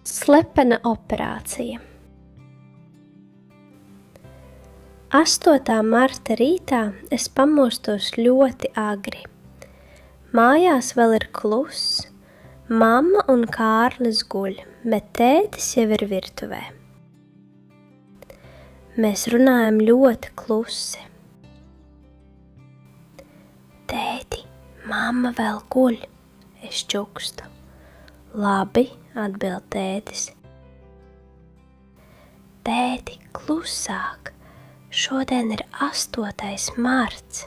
Slepena operācija. 8. marta rītā es pamostos ļoti agri. Mājās vēl ir kluss, mamma un Kārlis guļ, bet tētis jau ir virtuvē. Mēs runājam ļoti klusi. Tēti, mamma vēl guļ, es čukstu. Labi, atbild tētis. Tēti, klusāk, šodien ir 8. marts.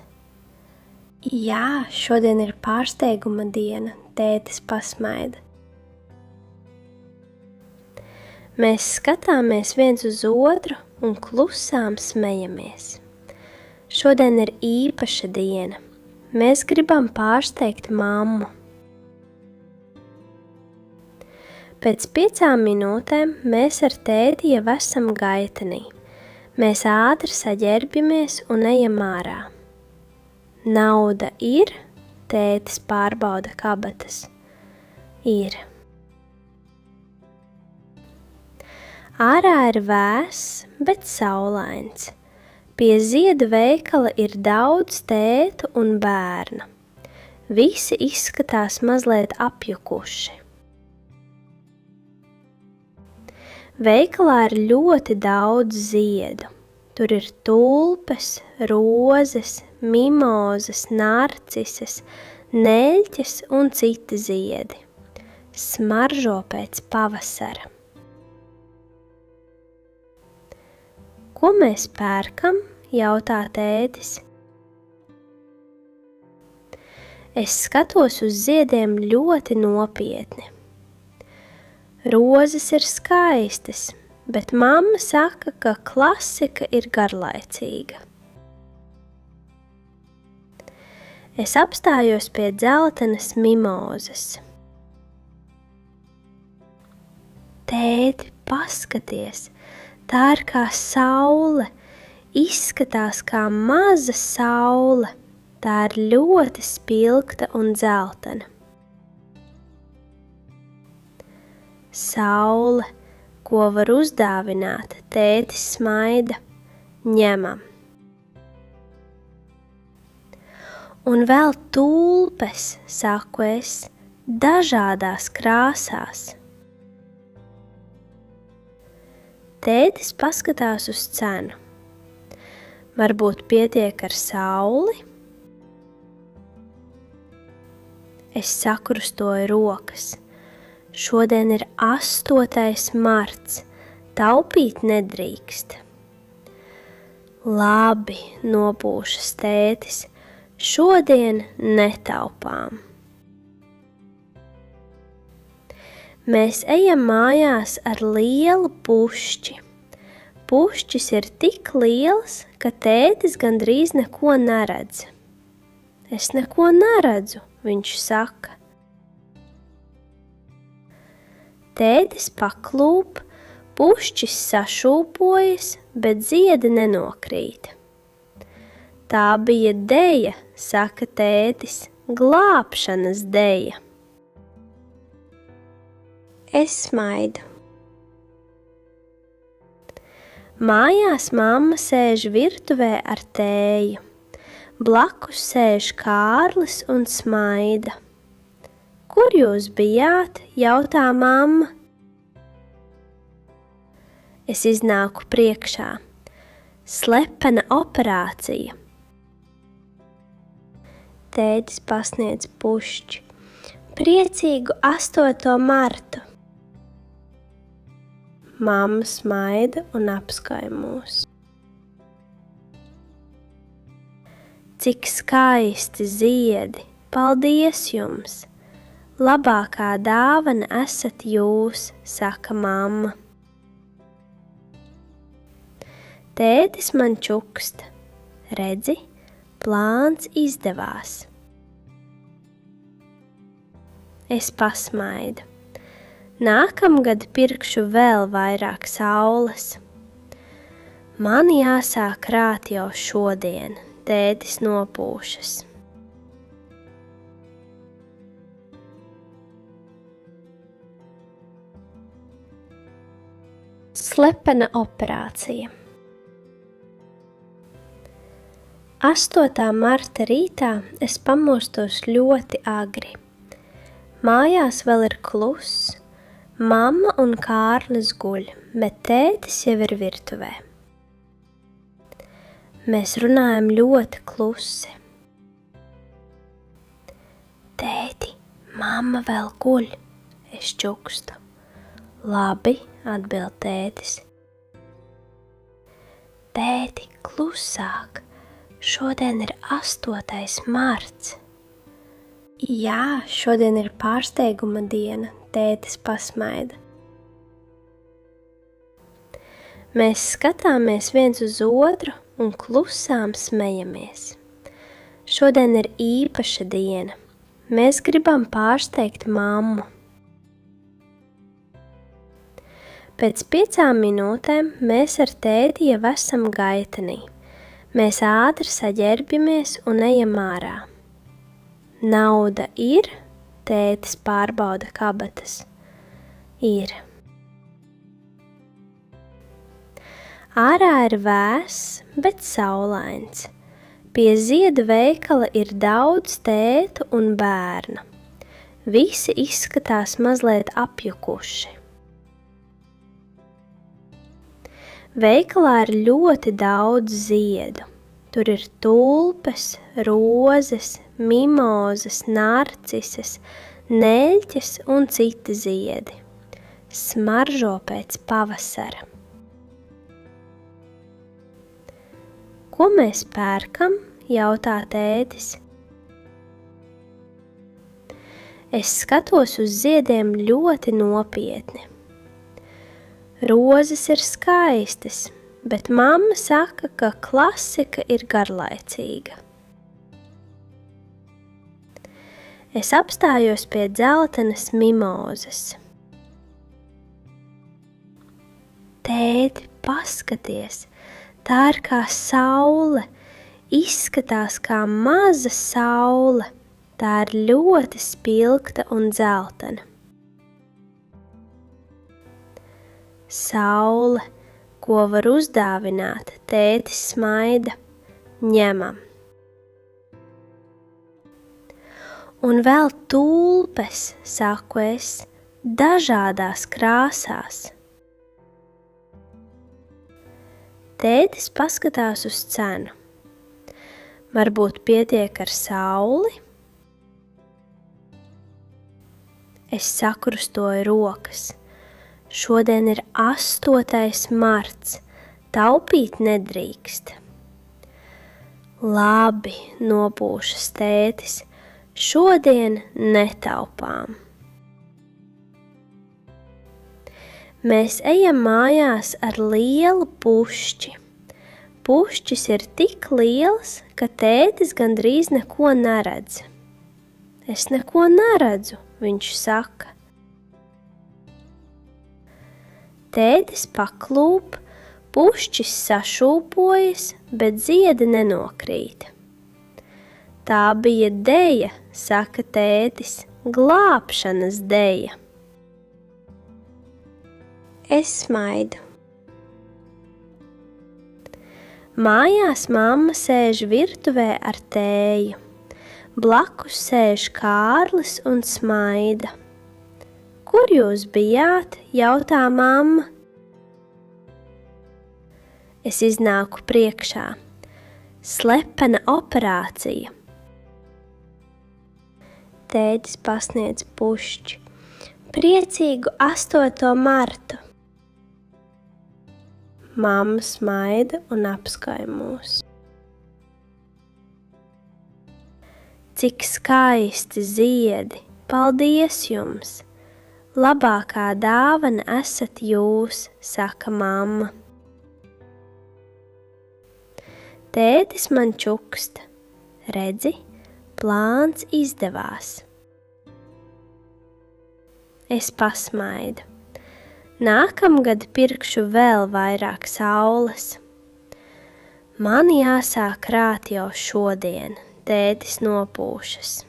Jā, šodien ir pārsteiguma diena, tētis pasmaida. Mēs skatāmies viens uz otru un klusām smejamies. Šodien ir īpaša diena. Mēs gribam pārsteigt mammu. Pēc 5 minūtēm mēs ar tēti jau esam gaitenī. Mēs ātri saģērbjamies un ejam ārā. Nauda ir? Tētis pārbauda kabatas. Ir. Ārā ir vēss, bet saulains. Pie ziedu veikala ir daudz tētu un bērnu. Visi izskatās mazliet apjukuši. Veikalā ir ļoti daudz ziedu. Tur ir tulpes, rozes, mimozas, narcises, neļķes un citi ziedi. Smaržo pēc pavasara. Ko mēs pērkam? Jautā tētis. Es skatos uz ziediem ļoti nopietni. Rozes ir skaistas, bet mamma saka, ka klasika ir garlaicīga. Es apstājos pie dzeltenas mimozas. Tēti, paskaties, tā ir kā saule, izskatās kā maza saule, tā ir ļoti spilgta un dzeltena. Saule, ko var uzdāvināt, tētis smaida, ņemam. Un vēl tulpes, saku es, dažādās krāsās. Tētis paskatās uz cenu. Varbūt pietiek ar sauli? Es sakrustoju rokas. Šodien ir 8. marts, taupīt nedrīkst. Labi, nopūšas tētis, šodien netaupām. Mēs ejam mājās ar lielu pušķi. Pušķis ir tik liels, ka tētis gandrīz neko neredz. Es neko neredzu, viņš saka. Tētis paklūp, pušķis sašūpojas, bet ziedi nenokrīt. Tā bija deja, saka tētis, glābšanas deja. Es smaidu. Mājās mamma sēž virtuvē ar tēju. Blakus sēž Kārlis un smaida. Kur jūs bijāt? Jautā mamma. Es iznāku priekšā. Slepena operācija. Tētis pasniedz pušķi. Priecīgu 8. martu. Mamma smaida un apskauj mūs. Cik skaisti ziedi! Paldies jums! Labākā dāvana esat jūs, saka mamma. Tētis man čuksta. Redzi, plāns izdevās. Es pasmaidu. Nākamgad pirkšu vēl vairāk saules. Man jāsāk krāt jau šodien, tētis nopūšas. Slepena operācija. 8. marta rītā es pamostos ļoti agri. Mājās vēl ir kluss, mamma un Kārlis guļ, bet tētis jau ir virtuvē. Mēs runājam ļoti klusi. Tēti, mamma vēl guļ, es čukstu. Labi, atbild tētis. Tēti, klusāk, šodien ir 8. marts. Jā, šodien ir pārsteiguma diena, tētis pasmaida. Mēs skatāmies viens uz otru un klusām smejamies. Šodien ir īpaša diena. Mēs gribam pārsteigt mammu. Pēc 5 minūtēm mēs ar tēti jau esam gaitenī. Mēs ātri saģērbjamies un ejam ārā. Nauda ir? Tētis pārbauda kabatas. Ir. Ārā ir vēss, bet saulains. Pie ziedu veikala ir daudz tētu un bērnu. Visi izskatās mazliet apjukuši. Veikalā ir ļoti daudz ziedu. Tur ir tulpes, rozes, mimozas, narcises, neļķes un citi ziedi. Smaržo pēc pavasara. Ko mēs pērkam? Jautā tētis. Es skatos uz ziediem ļoti nopietni. Rozes ir skaistas, bet mamma saka, ka klasika ir garlaicīga. Es apstājos pie dzeltenas mimozas. Tēti, paskaties, tā ir kā saule, izskatās kā maza saule, tā ir ļoti spilgta un dzeltena. Saule, ko var uzdāvināt, tētis smaida, ņemam. Un vēl tulpes, saku es, dažādās krāsās. Tētis paskatās uz cenu. Varbūt pietiek ar sauli? Es sakrustoju rokas. Šodien ir 8. marts, taupīt nedrīkst. Labi, nopūšas tētis, šodien netaupām. Mēs ejam mājās ar lielu pušķi. Pušķis ir tik liels, ka tētis gandrīz neko neredz. Es neko neredzu, viņš saka. Tētis paklūp, pušķis sašūpojas, bet ziedi nenokrīt. Tā bija deja, saka tētis, glābšanas deja. Es smaidu. Mājās mamma sēž virtuvē ar tēju. Blakus sēž Kārlis un smaida. Kur jūs bijāt? Jautā mamma. Es iznāku priekšā. Slepena operācija. Tētis pasniedz pušķi. Priecīgu 8. martu. Mamma smaida un apskauj mūs. Cik skaisti ziedi! Paldies jums! Labākā dāvana esat jūs, saka mamma. Tētis man čuksta. Redzi, plāns izdevās. Es pasmaidu. Nākamgad pirkšu vēl vairāk saules. Man jāsāk krāt jau šodien, tētis nopūšas.